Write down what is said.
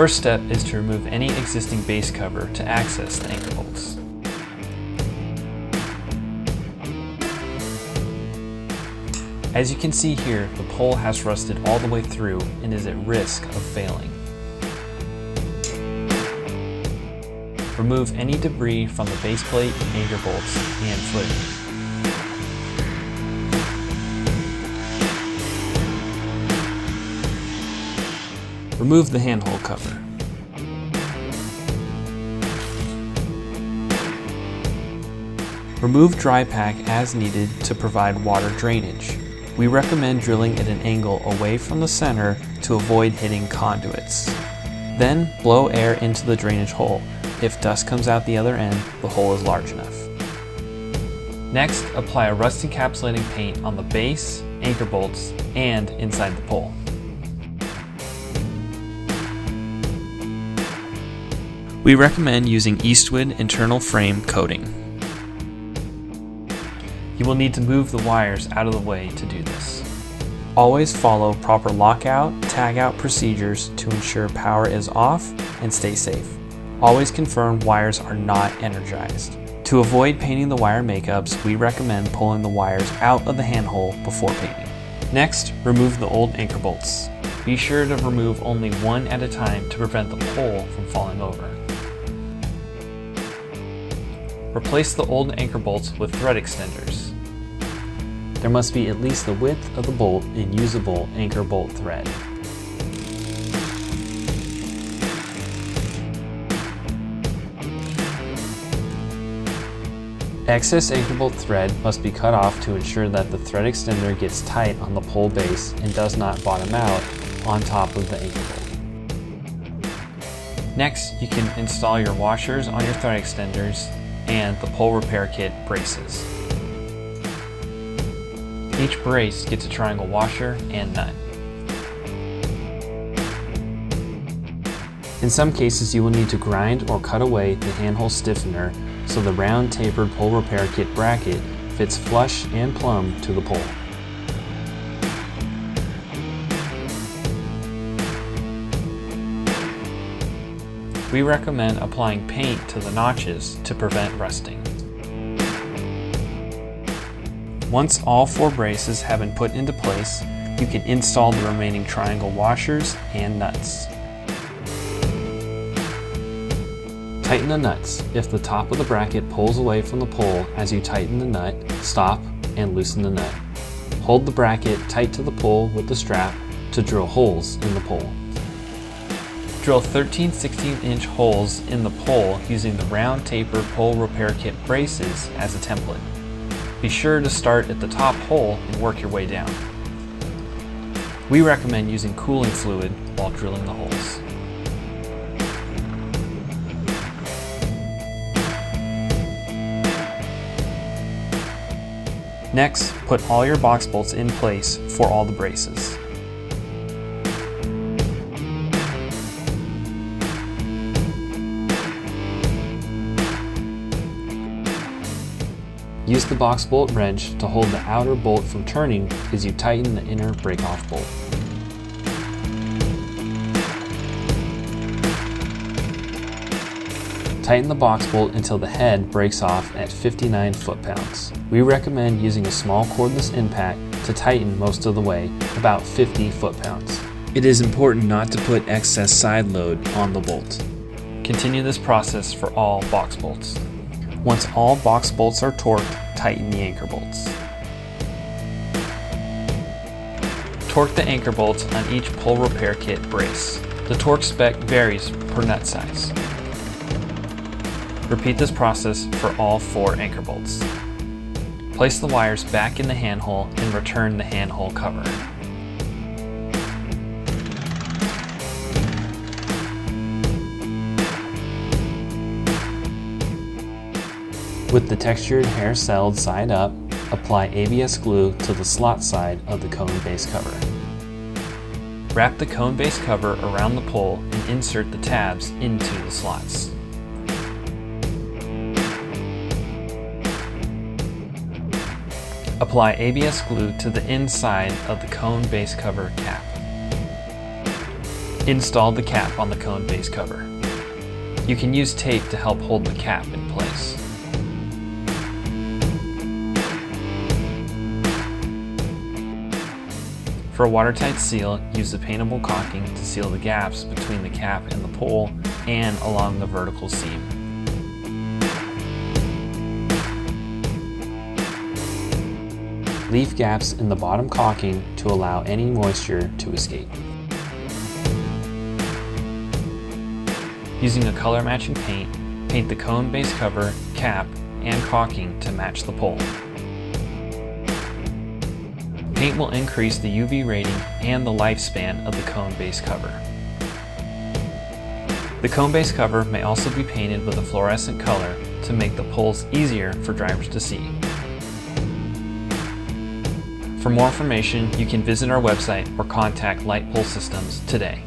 first step is to remove any existing base cover to access the anchor bolts. As you can see here, the pole has rusted all the way through and is at risk of failing. Remove any debris from the base plate, anchor bolts, and footing. Remove the handhole cover. Remove dry pack as needed to provide water drainage. We recommend drilling at an angle away from the center to avoid hitting conduits. Then blow air into the drainage hole. If dust comes out the other end, the hole is large enough. Next, apply a rust encapsulating paint on the base, anchor bolts, and inside the pole. We recommend using Eastwood internal frame coating. You will need to move the wires out of the way to do this. Always follow proper lockout, tagout procedures to ensure power is off and stay safe. Always confirm wires are not energized. To avoid painting the wire makeups, we recommend pulling the wires out of the handhole before painting. Next, remove the old anchor bolts. Be sure to remove only one at a time to prevent the pole from falling over. Replace the old anchor bolts with thread extenders. There must be at least the width of the bolt in usable anchor bolt thread. Excess anchor bolt thread must be cut off to ensure that the thread extender gets tight on the pole base and does not bottom out on top of the anchor bolt. Next, you can install your washers on your thread extenders and the pole repair kit braces. Each brace gets a triangle washer and nut. In some cases, you will need to grind or cut away the handhole stiffener so the round tapered pole repair kit bracket fits flush and plumb to the pole. We recommend applying paint to the notches to prevent rusting. Once all 4 braces have been put into place, you can install the remaining triangle washers and nuts. Tighten the nuts. If the top of the bracket pulls away from the pole as you tighten the nut, stop and loosen the nut. Hold the bracket tight to the pole with the strap to drill holes in the pole. Drill 13/16-inch holes in the pole using the round tapered pole repair kit braces as a template. Be sure to start at the top hole and work your way down. We recommend using cooling fluid while drilling the holes. Next, put all your box bolts in place for all the braces. Use the box bolt wrench to hold the outer bolt from turning as you tighten the inner break-off bolt. Tighten the box bolt until the head breaks off at 59 foot-pounds. We recommend using a small cordless impact to tighten most of the way, about 50 foot-pounds. It is important not to put excess side load on the bolt. Continue this process for all box bolts. Once all box bolts are torqued, tighten the anchor bolts. Torque the anchor bolts on each pole repair kit brace. The torque spec varies per nut size. Repeat this process for all 4 anchor bolts. Place the wires back in the handhole and return the handhole cover. With the textured hair celled side up, apply ABS glue to the slot side of the cone base cover. Wrap the cone base cover around the pole and insert the tabs into the slots. Apply ABS glue to the inside of the cone base cover cap. Install the cap on the cone base cover. You can use tape to help hold the cap in place. For a watertight seal, use the paintable caulking to seal the gaps between the cap and the pole and along the vertical seam. Leave gaps in the bottom caulking to allow any moisture to escape. Using a color matching paint, paint the cone base cover, cap, and caulking to match the pole. Paint will increase the UV rating and the lifespan of the cone base cover. The cone base cover may also be painted with a fluorescent color to make the poles easier for drivers to see. For more information, you can visit our website or contact Light Pole Systems today.